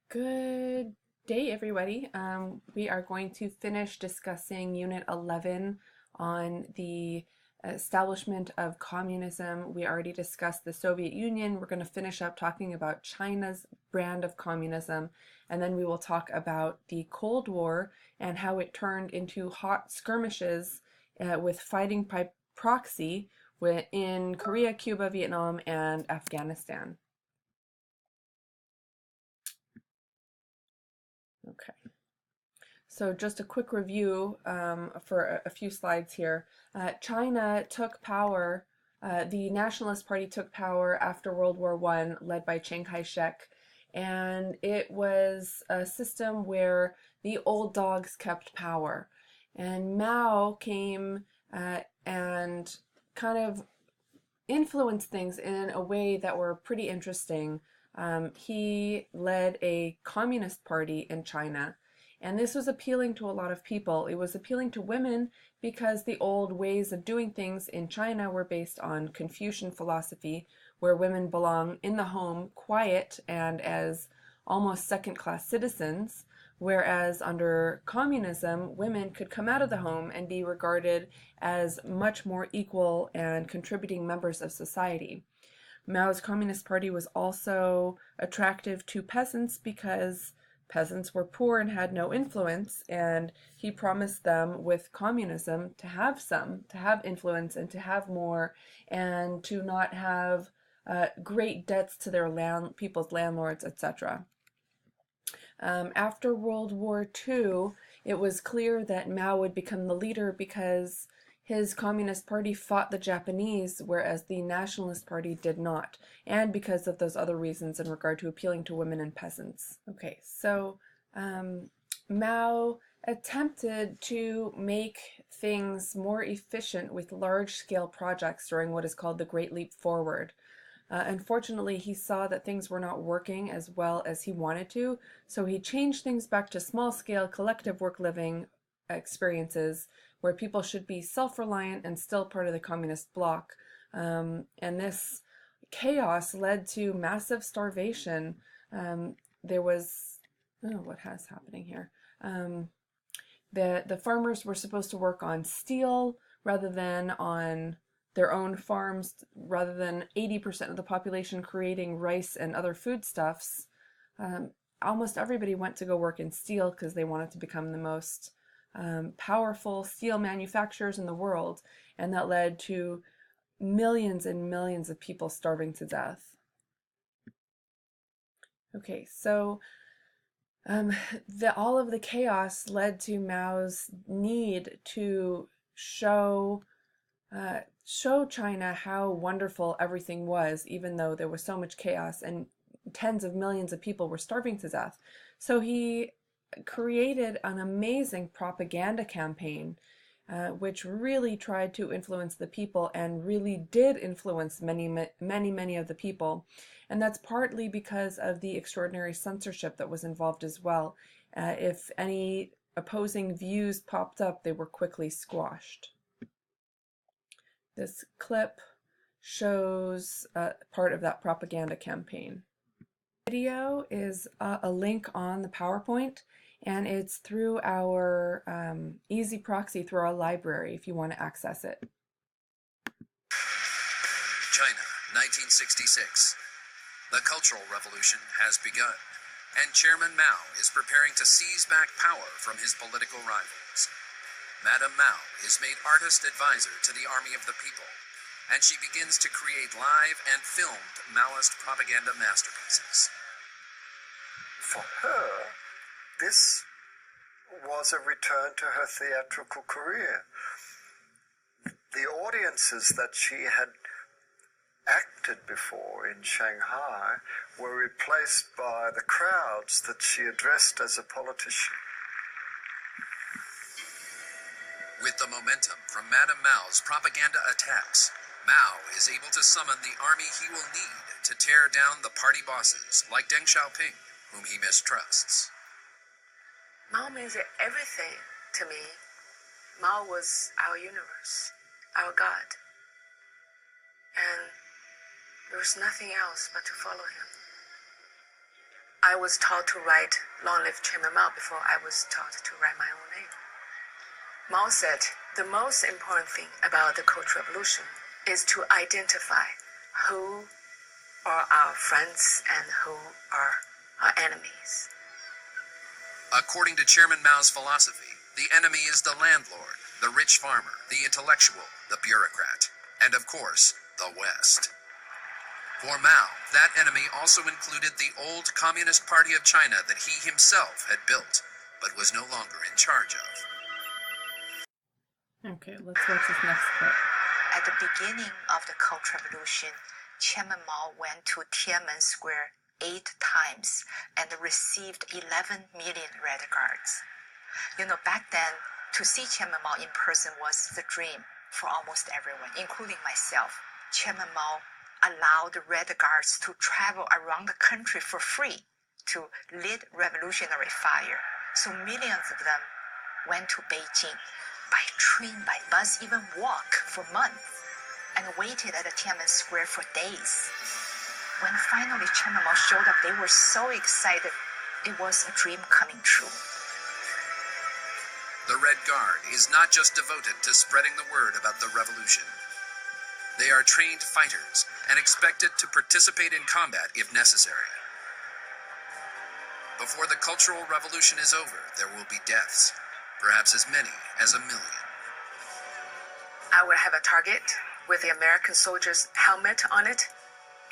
Good day, everybody. We are going to finish discussing Unit 11 on the establishment of communism. We already discussed the Soviet Union. We're going to finish up talking about China's brand of communism, and then we will talk about the Cold War and how it turned into hot skirmishes with fighting by proxy in Korea, Cuba, Vietnam, and Afghanistan. Okay. So just a quick review for a few slides here. China took power, the Nationalist Party took power after World War I, led by Chiang Kai-shek, and it was a system where the old dogs kept power. And Mao came and kind of influenced things in a way that were pretty interesting. He led a communist party in China, and this was appealing to a lot of people. It was appealing to women because the old ways of doing things in China were based on Confucian philosophy, where women belong in the home, quiet, and as almost second-class citizens, whereas under communism, women could come out of the home and be regarded as much more equal and contributing members of society. Mao's Communist Party was also attractive to peasants because peasants were poor and had no influence, and he promised them with communism to have influence and to have more, and to not have great debts to their people's landlords, etc. After World War II, it was clear that Mao would become the leader because his Communist Party fought the Japanese, whereas the Nationalist Party did not, and because of those other reasons in regard to appealing to women and peasants. Okay, so Mao attempted to make things more efficient with large-scale projects during what is called the Great Leap Forward. Unfortunately, he saw that things were not working as well as he wanted to, so he changed things back to small-scale collective work living experiences where people should be self-reliant and still part of the communist bloc. And this chaos led to massive starvation. There was, oh, what has happening here? The farmers were supposed to work on steel rather than on their own farms, rather than 80% of the population creating rice and other foodstuffs. Almost everybody went to go work in steel because they wanted to become the most powerful steel manufacturers in the world, and that led to millions and millions of people starving to death. Okay, so all of the chaos led to Mao's need to show China how wonderful everything was, even though there was so much chaos and tens of millions of people were starving to death. So he created an amazing propaganda campaign, which really tried to influence the people and really did influence many of the people. And that's partly because of the extraordinary censorship that was involved as well. If any opposing views popped up, they were quickly squashed. This clip shows part of that propaganda campaign. Video is a link on the PowerPoint, and it's through our Easy Proxy through our library if you want to access it. China, 1966. The Cultural Revolution has begun, and Chairman Mao is preparing to seize back power from his political rivals. Madame Mao is made artist advisor to the Army of the People, and she begins to create live and filmed Maoist propaganda masterpieces. For her, this was a return to her theatrical career. The audiences that she had acted before in Shanghai were replaced by the crowds that she addressed as a politician. With the momentum from Madame Mao's propaganda attacks, Mao is able to summon the army he will need to tear down the party bosses like Deng Xiaoping, whom he mistrusts. Mao means everything to me. Mao was our universe, our God. And there was nothing else but to follow him. I was taught to write Long Live Chairman Mao before I was taught to write my own name. Mao said, the most important thing about the Cultural Revolution is to identify who are our friends and who are our enemies. According to Chairman Mao's philosophy, the enemy is the landlord, the rich farmer, the intellectual, the bureaucrat, and of course, the West. For Mao, that enemy also included the old Communist Party of China that he himself had built, but was no longer in charge of. Okay, let's watch this next clip. At the beginning of the Cultural Revolution, Chairman Mao went to Tiananmen Square 8 times and received 11 million Red Guards. You know, back then, to see Chairman Mao in person was the dream for almost everyone, including myself. Chairman Mao allowed the Red Guards to travel around the country for free to lead revolutionary fire. So millions of them went to Beijing by train, by bus, even walk for months, and waited at the Tiananmen Square for days. When finally Chairman Mao showed up, they were so excited. It was a dream coming true. The Red Guard is not just devoted to spreading the word about the revolution. They are trained fighters and expected to participate in combat if necessary. Before the Cultural Revolution is over, there will be deaths, perhaps as many as 1 million. I will have a target with the American soldier's helmet on it,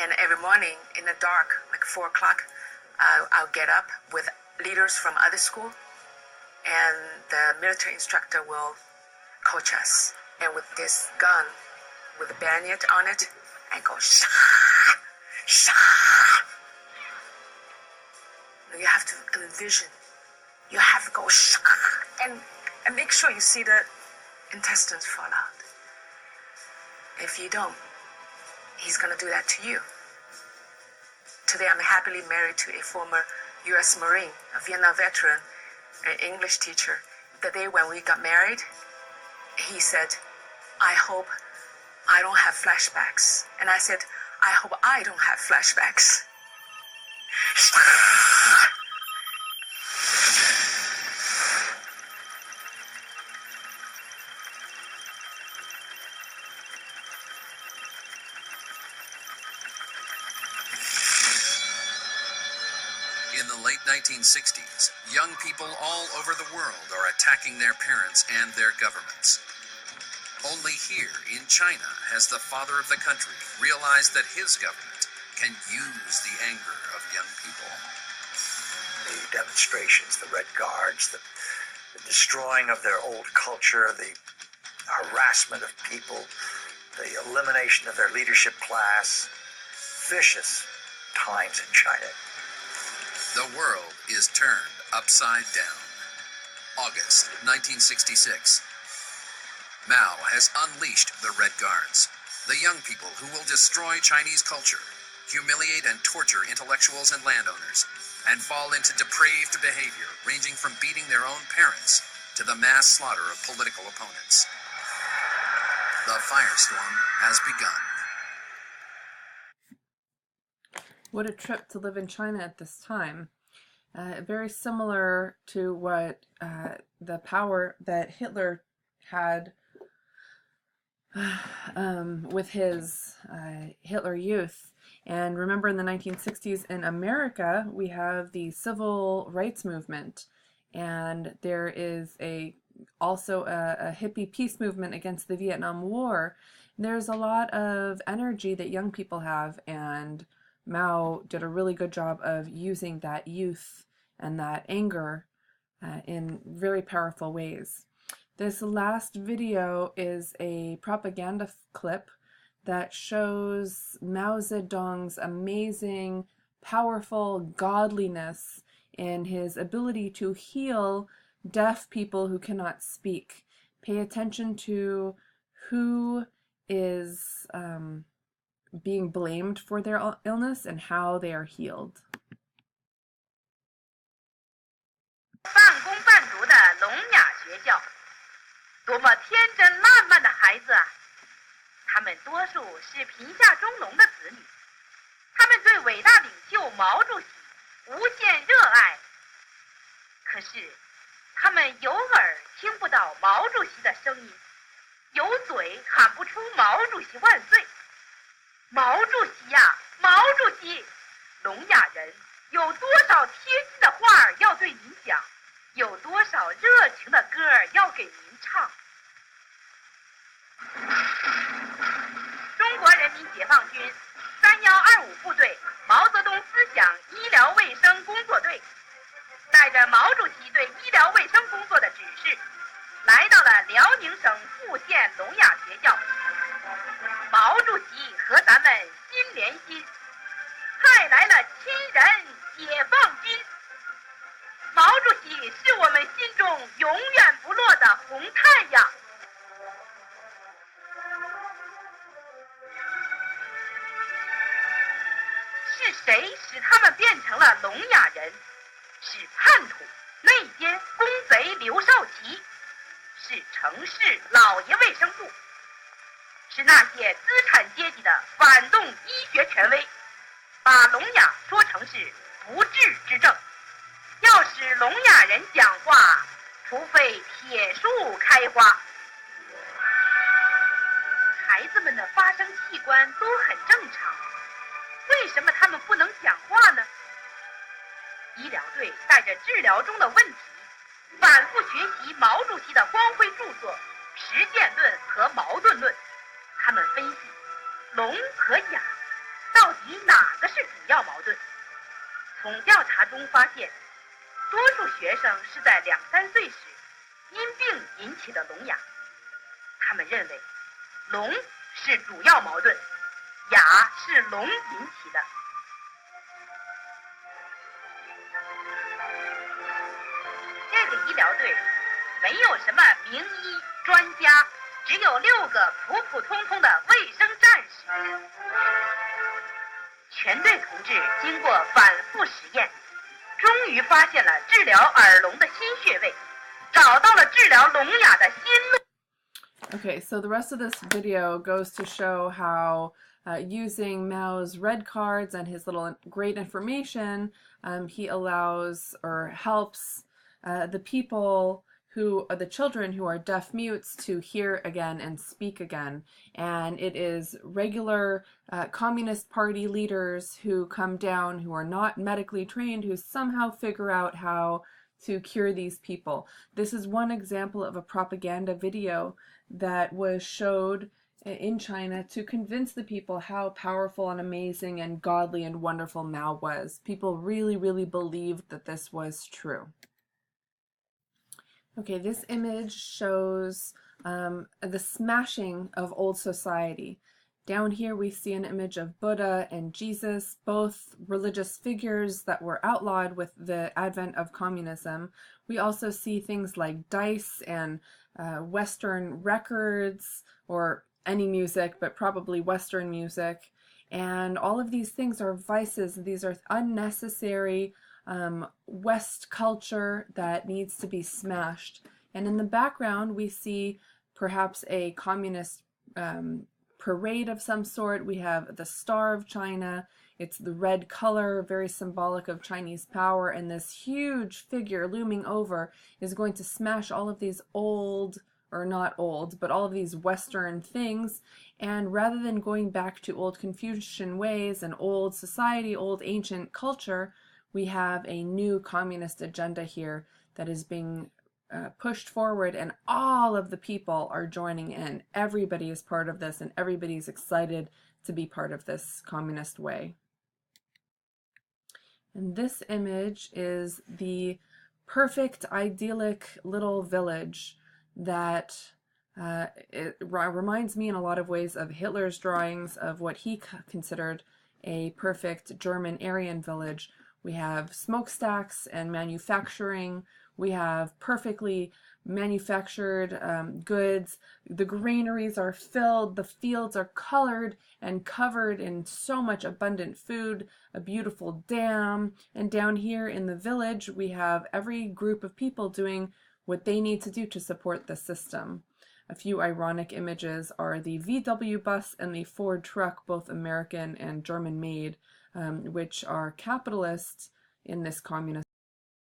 and every morning in the dark, like 4 o'clock, I'll get up with leaders from other school, and the military instructor will coach us. And with this gun, with a bayonet on it, and go sha, sha. You have to envision. You have to go sha, and make sure you see the intestines fall out. If you don't, he's gonna do that to you. Today, I'm happily married to a former U.S. Marine, a Vietnam veteran, an English teacher. The day when we got married, he said, I hope I don't have flashbacks. And I said, I hope I don't have flashbacks. In the late 1960s, young people all over the world are attacking their parents and their governments. Only here in China has the father of the country realized that his government can use the anger of young people. The demonstrations, the Red Guards, the destroying of their old culture, the harassment of people, the elimination of their leadership class. Vicious times in China. The world is turned upside down. August 1966. Mao has unleashed the Red Guards, the young people who will destroy Chinese culture, humiliate and torture intellectuals and landowners, and fall into depraved behavior ranging from beating their own parents to the mass slaughter of political opponents. The firestorm has begun. What a trip to live in China at this time. Very similar to what the power that Hitler had with his Hitler Youth. And remember, in the 1960s in America, we have the civil rights movement, and there is also a hippie peace movement against the Vietnam War. There's a lot of energy that young people have, and Mao did a really good job of using that youth and that anger in very powerful ways. This last video is a propaganda clip that shows Mao Zedong's amazing, powerful godliness in his ability to heal deaf people who cannot speak. Pay attention to who is being blamed for their illness and how they are healed. 半工半读的聋哑学校，多么天真烂漫的孩子啊！他们多数是贫下中农的子女，他们对伟大领袖毛主席无限是，他们有耳听不到毛主席的声音，有嘴喊不出毛主席万岁。毛主席呀，毛主席，聋哑人有多少贴心的话儿要对您讲，有多少热情的歌儿要给您唱。中国人民解放军3125部队毛泽东思想医疗卫生工作队，带着毛主席对医疗卫生工作的指示，来到了辽宁省富县聋哑学校。毛主席和咱们心连心，派来了亲人解放军。毛主席是我们心中永远不落的红太阳。是谁使他们变成了聋哑人？是叛徒、内奸、公贼刘少奇，是城市老爷卫生部，是那些资产阶级的反动医学权威，把聋哑说成是不治之症。要使聋哑人讲话，除非铁树开花。孩子们的发声器官都很正常，为什么他们不能讲话呢？医疗队带着治疗中的问题，反复学习毛主席的光辉著作《实践论》和《矛盾论》。他们分析聋和哑到底哪个是主要矛盾。从调查中发现，多数学生是在2、3岁时因病引起的聋哑。他们认为聋是主要矛盾，哑是聋引起的。这个医疗队没有什么名医专家，只有6个普普通通的卫生战士。全队同志经过反复实验，终于发现了治疗耳聋的新穴位，找到了治疗聋哑的新路。Okay, so the rest of this video goes to show how using Mao's red cards and his little great information, he allows or helps the people who are the children who are deaf mutes to hear again and speak again. And it is regular Communist Party leaders who come down who are not medically trained, who somehow figure out how to cure these people. This is one example of a propaganda video that was showed in China to convince the people how powerful and amazing and godly and wonderful Mao was. People really, really believed that this was true. Okay, this image shows the smashing of old society. Down here we see an image of Buddha and Jesus, both religious figures that were outlawed with the advent of communism. We also see things like dice and Western records, or any music, but probably Western music. And all of these things are vices. These are unnecessary West culture that needs to be smashed. And in the background we see perhaps a communist parade of some sort. We have the Star of China. It's the red color, very symbolic of Chinese power, and this huge figure looming over is going to smash all of these old, or not old, but all of these Western things. And rather than going back to old Confucian ways and old society, old ancient culture, we have a new communist agenda here that is being pushed forward, and all of the people are joining in. Everybody is part of this, and everybody's excited to be part of this communist way. And this image is the perfect, idyllic little village that it reminds me in a lot of ways of Hitler's drawings of what he considered a perfect German Aryan village. We have smokestacks and manufacturing. We have perfectly manufactured goods. The granaries are filled. The fields are colored and covered in so much abundant food. A beautiful dam. And down here in the village, we have every group of people doing what they need to do to support the system. A few ironic images are the VW bus and the Ford truck, both American and German made, which are capitalists in this communist